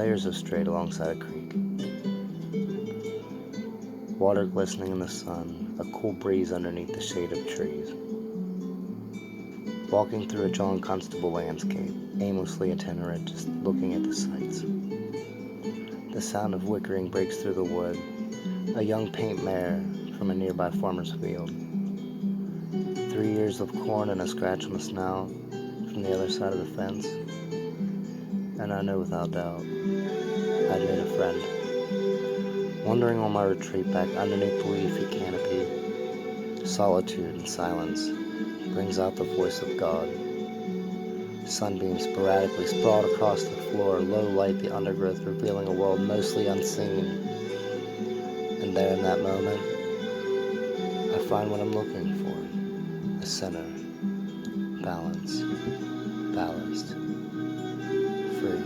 Players have strayed alongside a creek. Water glistening in the sun, a cool breeze underneath the shade of trees. Walking through a John Constable landscape, aimlessly itinerant, just looking at the sights. The sound of whickering breaks through the wood, a young paint mare from a nearby farmer's field. 3 ears of corn and a scratch on the snout from the other side of the fence. And I know without doubt I'd made a friend. Wandering on my retreat back underneath the leafy canopy, solitude and silence brings out the voice of God. Sunbeams sporadically sprawled across the floor, low light the undergrowth, revealing a world mostly unseen. And there in that moment, I find what I'm looking for: a center, balance, ballast, free.